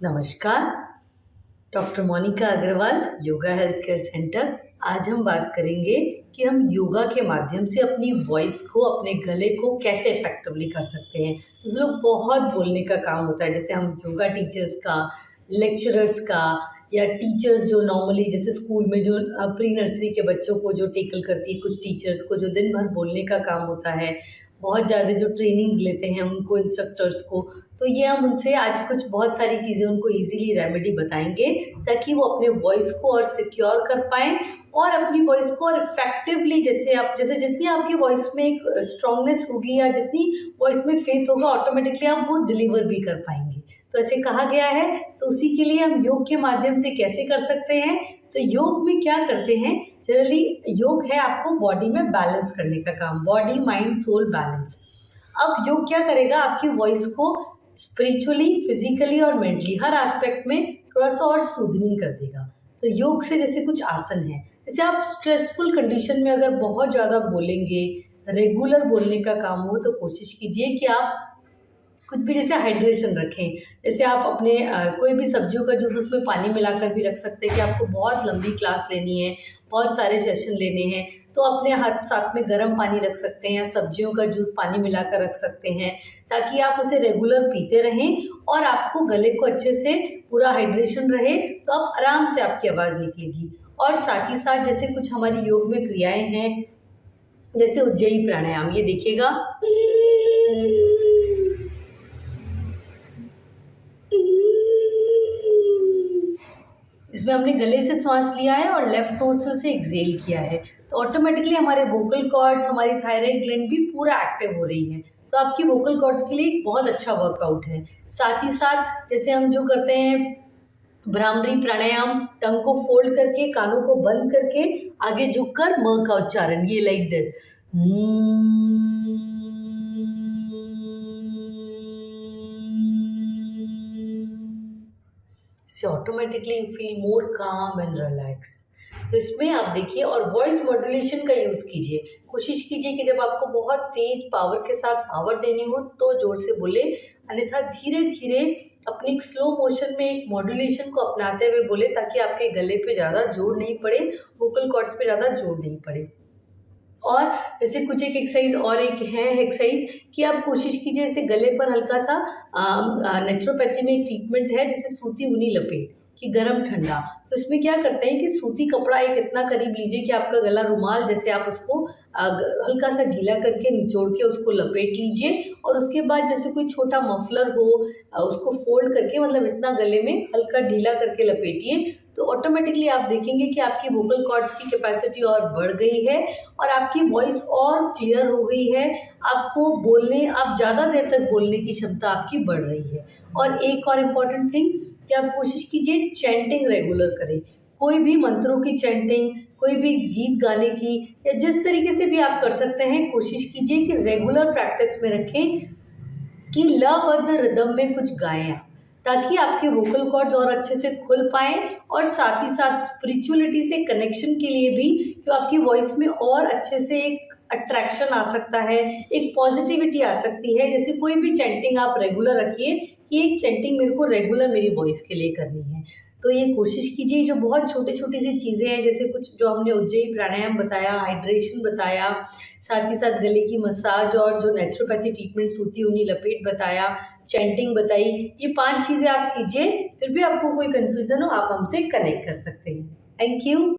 नमस्कार, doctor Monika Agarwal, yoga health care centre. आज हम बात करेंगे कि हम योगा के माध्यम से अपनी वॉइस को, अपने गले को कैसे इफ़ेक्टिवली कर सकते हैं। कुछ लोग बहुत बोलने का काम होता है, जैसे हम योगा टीचर्स का, लेक्चरर्स का या टीचर्स जो नॉर्मली जैसे स्कूल में जो प्री नर्सरी के बच्चों को जो टेकल करती है, कुछ टीचर्स को जो दिन भर बोलने का काम होता है, बहुत ज़्यादा जो ट्रेनिंग्स लेते हैं उनको, इंस्ट्रक्टर्स को। तो ये हम उनसे आज कुछ बहुत सारी चीज़ें उनको ईज़िली रेमेडी बताएँगे ताकि वो अपने वॉइस को और सिक्योर कर पाएँ और अपनी वॉइस को और इफ़ेक्टिवली, जैसे जितनी आपकी वॉइस में एक स्ट्रॉन्गनेस होगी या जितनी वॉइस में फेथ होगा, ऑटोमेटिकली आप वो डिलीवर भी कर पाएँगे। तो ऐसे कहा गया है, तो उसी के लिए हम योग के माध्यम से कैसे कर सकते हैं। तो योग में क्या करते हैं, जनरली योग है आपको बॉडी में बैलेंस करने का काम, बॉडी माइंड सोल बैलेंस। अब योग क्या करेगा, आपकी वॉइस को स्पिरिचुअली, फिजिकली और मेंटली हर एस्पेक्ट में थोड़ा सा और सूदनिंग कर देगा। तो योग से जैसे कुछ आसन है, जैसे आप स्ट्रेसफुल कंडीशन में अगर बहुत ज़्यादा बोलेंगे, रेगुलर बोलने का काम हो, तो कोशिश कीजिए कि आप कुछ भी जैसे हाइड्रेशन रखें। जैसे आप अपने कोई भी सब्जियों का जूस उसमें पानी मिलाकर भी रख सकते हैं कि आपको बहुत लंबी क्लास लेनी है, बहुत सारे सेशन लेने हैं, तो अपने हाथ साथ में गर्म पानी रख सकते हैं या सब्जियों का जूस पानी मिलाकर रख सकते हैं, ताकि आप उसे रेगुलर पीते रहें और आपको गले को अच्छे से पूरा हाइड्रेशन रहे, तो आप आराम से आपकी आवाज़ निकलेगी। और साथ ही साथ जैसे कुछ हमारी योग में क्रियाएँ हैं, जैसे उज्जयी प्राणायाम, ये देखिएगा। इसमें हमने गले से सांस लिया है और लेफ्ट नोस्ट्रिल से एक्सहेल किया है, तो ऑटोमेटिकली हमारे वोकल कॉर्ड्स, हमारी थायराइड ग्लैंड भी पूरा एक्टिव हो रही है। तो आपकी वोकल कॉर्ड्स के लिए एक बहुत अच्छा वर्कआउट है। साथ ही साथ जैसे हम जो करते हैं भ्रामरी प्राणायाम, टंग को फोल्ड करके, कानों को बंद करके, आगे झुककर म का उच्चारण, ये लाइक दिस। इससे ऑटोमेटिकली यू फील मोर काम एंड रिलैक्स। तो इसमें आप देखिए, और वॉइस मॉड्यूलेशन का यूज़ कीजिए। कोशिश कीजिए कि जब आपको बहुत तेज पावर के साथ पावर देनी हो तो ज़ोर से बोले, अन्यथा धीरे धीरे अपनी एक स्लो मोशन में एक मॉड्यूलेशन को अपनाते हुए बोले, ताकि आपके गले पे ज़्यादा जोर नहीं पड़े, वोकल कॉर्ड्स पे ज़्यादा जोर नहीं पड़े। और जैसे कुछ एक एक्सरसाइज और एक है एक्सरसाइज कि आप कोशिश कीजिए, जैसे गले पर हल्का सा नेचुरोपैथी में एक ट्रीटमेंट है, जैसे सूती ऊनी लपेट कि गरम ठंडा। तो इसमें क्या करते हैं कि सूती कपड़ा एक इतना करीब लीजिए कि आपका गला रुमाल जैसे, आप उसको हल्का सा गीला करके निचोड़ के उसको लपेट लीजिए, और उसके बाद जैसे कोई छोटा मफलर हो उसको फोल्ड करके, मतलब इतना गले में हल्का ढीला करके लपेटिए, तो ऑटोमेटिकली आप देखेंगे कि आपकी वोकल कॉर्ड्स की कैपेसिटी और बढ़ गई है और आपकी वॉइस और क्लियर हो गई है। आपको बोलने, आप ज़्यादा देर तक बोलने की क्षमता आपकी बढ़ रही है। और एक और इम्पॉर्टेंट थिंग कि आप कोशिश कीजिए चैंटिंग रेगुलर करें। कोई भी मंत्रों की चैंटिंग, कोई भी गीत गाने की, या जिस तरीके से भी आप कर सकते हैं, कोशिश कीजिए कि रेगुलर प्रैक्टिस में रखें कि लयबद्ध रिदम में कुछ गाएं आप, ताकि आपके वोकल कॉर्ड्स और अच्छे से खुल पाएँ, और साथ ही साथ स्पिरिचुअलिटी से कनेक्शन के लिए भी जो आपकी वॉइस में और अच्छे से एक अट्रैक्शन आ सकता है, एक पॉजिटिविटी आ सकती है। जैसे कोई भी चैंटिंग आप रेगुलर रखिए कि एक चैंटिंग मेरे को रेगुलर मेरी वॉइस के लिए करनी है। तो ये कोशिश कीजिए, जो बहुत छोटी-छोटी सी चीज़ें हैं, जैसे कुछ जो हमने उज्जयी प्राणायाम बताया, हाइड्रेशन बताया, साथ ही साथ गले की मसाज और जो नेचुरोपैथी ट्रीटमेंट सूती ऊनी लपेट बताया, चैंटिंग बताई, ये 5 चीज़ें आप कीजिए। फिर भी आपको कोई कन्फ्यूज़न हो, आप हमसे कनेक्ट कर सकते हैं। Thank you.